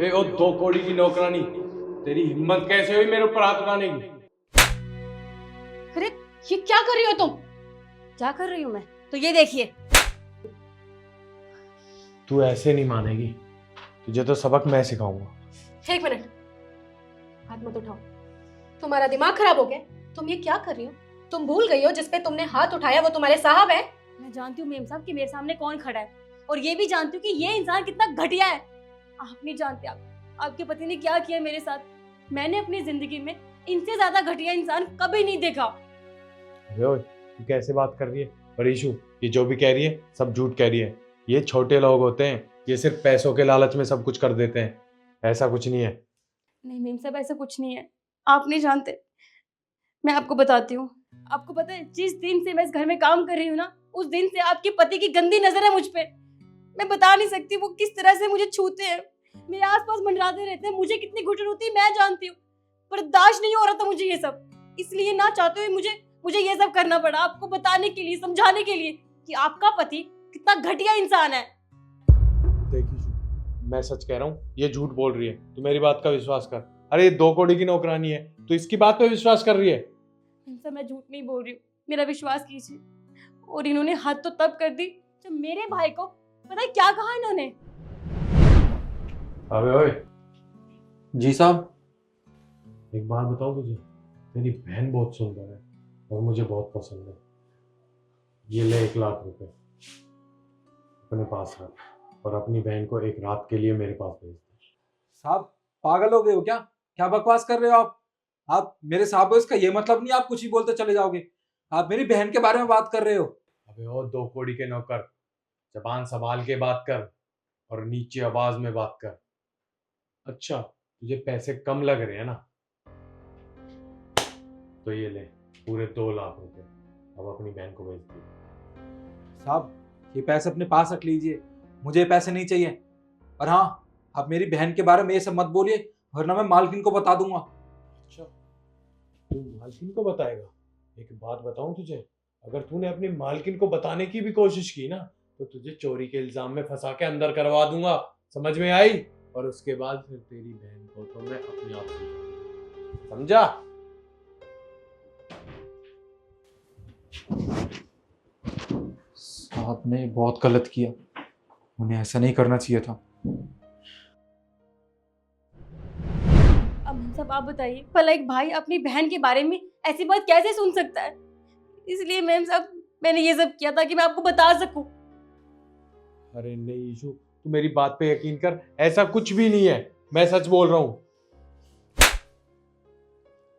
वे ओ 2 कौड़ी की नौकरानी, तेरी हिम्मत कैसे हुई मेरे ऊपर हाथ उठाने की? अरे ये क्या कर रही हो तुम? क्या कर रही हूँ मैं? तो ये देखिए। तू ऐसे नहीं मानेगी, तुझे तो सबक मैं सिखाऊंगा। 1 मिनट, हाथ मत उठाओ। तुम्हारा दिमाग खराब हो गया? तुम ये क्या कर रही हो? तुम भूल गई हो जिस पे तुमने हाथ उठाया वो तुम्हारे साहब है। मैं जानती हूँ मेम साहब कि मेरे सामने कौन खड़ा है, और ये भी जानती हूँ कि ये इंसान कितना घटिया है। आप नहीं जानते आपके पति ने क्या किया मेरे साथ। मैंने अपनी जिंदगी में इनसे ज्यादा घटिया इंसान कभी नहीं देखा। अबे ओए, तू कैसे बात कर रही है? पर ईशु, ये जो भी कह रही है सब झूठ कह रही है। ये छोटे लोग होते हैं, ये सिर्फ पैसों के लालच में सब कुछ कर देते हैं। ऐसा कुछ नहीं है। नहीं मेम साहब, ऐसा कुछ नहीं है। आप नहीं जानते। मैं आपको बताती हूँ। आपको पता है, जिस दिन से मैं इस घर में काम कर रही हूँ ना, उस दिन से आपके पति की गंदी नजर है मुझ पे। मैं बता नहीं सकती वो किस तरह से मुझे छूते हैं, मेरे आसपास मंडराते रहते हैं। मुझे कितनी घुटन होती है मैं जानती हूँ। बर्दाश्त नहीं हो रहा था मुझे ये सब, इसलिए ना चाहते हुए मुझे ये सब करना पड़ा, आपको बताने के लिए, समझाने के लिए कि आपका पति कितना घटिया इंसान है। देख ईशु, मैं सच कह रहा हूँ, ये झूठ बोल रही है। तू मेरी बात का विश्वास कर। अरे ये 2 कौड़ी की नौकरानी है, तू इसकी बात पे विश्वास कर रही है? इनसे मैं झूठ नहीं बोल रही हूँ, मेरा विश्वास कीजिए। और इन्होंने हद तो तब कर दी जब मेरे भाई को पता है क्या कहा इन्होंने। अबे ओए, जी साहब। एक बात बताऊं तुझे, तेरी बहन बहुत सुंदर है और मुझे बहुत पसंद है। ये ले 1 लाख रुपए अपने पास रख और अपनी बहन को एक रात के लिए मेरे पास भेज दे। साहब पागल हो गए हो क्या? क्या बकवास कर रहे हो आप मेरे साहब हो, इसका ये मतलब नहीं आप कुछ ही बोलते चले जाओगे। आप मेरी बहन के बारे में बात कर रहे हो। अबे ओ 2 कौड़ी के नौकर, जबान संभाल के बात कर और नीची आवाज में बात कर। अच्छा, तुझे पैसे कम लग रहे हैं ना? तो ये ले पूरे 2 लाख रुपए, अब अपनी बहन को भेज दे। साहब ये पैसे अपने पास रख लीजिए, मुझे ये पैसे नहीं चाहिए। और हाँ, आप मेरी बहन के बारे में ये सब मत बोलिए, वरना मैं मालकिन को बता दूंगा। अच्छा, तू मालकिन को बताएगा? एक बात बताऊं तुझे, अगर तूने अपनी मालकिन को बताने की भी कोशिश की ना, तो तुझे चोरी के इल्जाम में फंसा के अंदर करवा दूंगा। समझ में आई? और उसके बाद फिर तेरी बहन को तो मैं अपने आप से, समझा? साहब ने बहुत गलत किया, उन्हें ऐसा नहीं करना चाहिए था। अब हम सब आप बताइए, भला एक भाई अपनी बहन के बारे में ऐसी बात कैसे सुन सकता है? इसलिए मैम साहब मैंने ये सब किया था कि मैं आपको बता सकूं। अरे नहीं ईशु, तू मेरी बात पे यकीन कर, ऐसा कुछ भी नहीं है। मैं सच बोल रहा हूँ।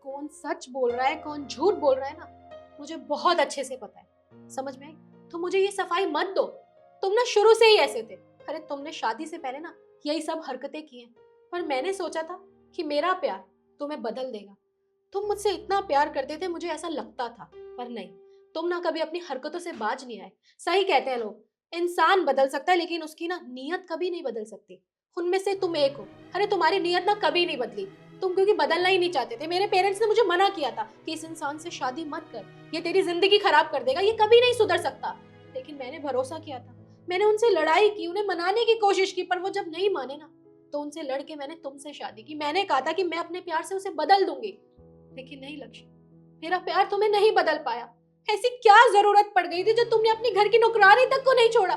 कौन सच बोल रहा है कौन झूठ बोल रहा है ना, मुझे बहुत अच्छे से पता है। समझ में आई? तो मुझे ये सफाई मत दो। तुम ना शुरू से ही ऐसे थे। अरे तुमने शादी से पहले ना यही सब हरकतें की हैं, पर मैंने सोचा था कि मेरा प्यार तुम्हें बदल देगा। तुम मुझसे इतना प्यार करते थे, मुझे ऐसा लगता था, पर नहीं, तुम ना कभी अपनी हरकतों से बाज नहीं आए। सही कहते हैं लोग, इंसान बदल सकता है लेकिन उसकी ना नीयत कभी नहीं बदल सकती। उनमें से तुम एक हो। अरे तुम्हारी नीयत ना कभी नहीं बदली। तुम क्योंकि बदलना ही नहीं चाहते थे। मेरे पेरेंट्स ने मुझे मना किया था कि इस इंसान से शादी मत कर, ये तेरी जिंदगी खराब कर देगा, ये कभी नहीं सुधर सकता। लेकिन मैंने भरोसा किया था, मैंने उनसे लड़ाई की, उन्हें मनाने की कोशिश की, पर वो जब नहीं माने ना, तो उनसे लड़के मैंने तुमसे शादी की। मैंने कहा था कि मैं अपने प्यार से उसे बदल दूंगी, लेकिन नहीं लक्ष्य, मेरा प्यार तुम्हें नहीं बदल पाया। ऐसी क्या जरूरत पड़ गई थी जो तुमने अपनी घर की नौकरानी तक को नहीं छोड़ा?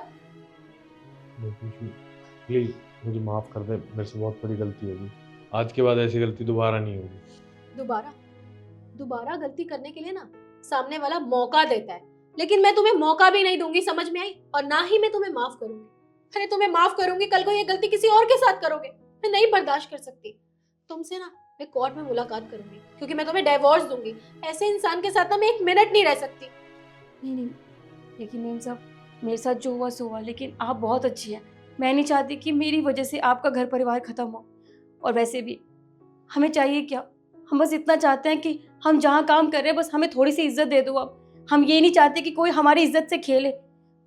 प्लीज मुझे माफ कर दे, मेरे से बहुत बड़ी गलती होगी। आज के बाद ऐसी गलती दोबारा नहीं होगी। दोबारा गलती करने के लिए ना सामने वाला मौका देता है, लेकिन मैं तुम्हें मौका भी नहीं दूंगी। समझ में आई? और ना ही मैं तुम्हें माफ करूंगी। अरे तुम्हें माफ करूंगी, कल को ये गलती किसी और के साथ करोगे, मैं नहीं बर्दाश्त कर सकती। तुमसे ना मैं कोर्ट में मुलाकात करूंगी, क्योंकि मैं तुम्हें डिवोर्स दूंगी। ऐसे इंसान के साथ ना मैं 1 मिनट नहीं रह सकती। नहीं, लेकिन मैम साहब मेरे साथ जो हुआ सो हुआ, लेकिन आप बहुत अच्छी हैं। मैं नहीं चाहती कि मेरी वजह से आपका घर परिवार खत्म हो। और वैसे भी हमें चाहिए क्या? हम बस इतना चाहते हैं कि हम जहाँ काम कर रहे हैं बस हमें थोड़ी सी इज्जत दे दो। अब हम ये नहीं चाहते कि कोई हमारी इज्जत से खेले।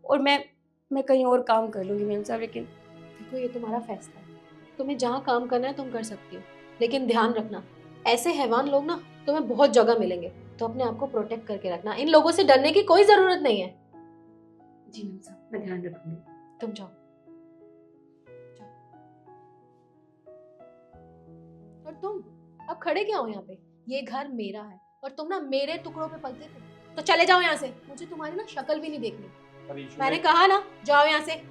और मैं कहीं और काम कर लूँगी मैम साहब, लेकिन देखो ये तुम्हारा फैसला है, तुम्हें जहाँ काम करना है तुम कर सकती हो, लेकिन ध्यान रखना ऐसे हैवान लोग ना तुम्हें बहुत जगह मिलेंगे, तो अपने आप को प्रोटेक्ट करके रखना। इन लोगों से डरने की कोई जरूरत नहीं है। जी मैम साहब मैं ध्यान रखूंगी। तुम जाओ। तुम अब खड़े क्या हो यहाँ पे? ये घर मेरा है और तुम ना मेरे टुकड़ों पे पलते थे, तो चले जाओ यहाँ से। मुझे तुम्हारी ना शक्ल भी नहीं देखनी। पर ईशु मैंने देख, कहा ना, जाओ यहाँ से।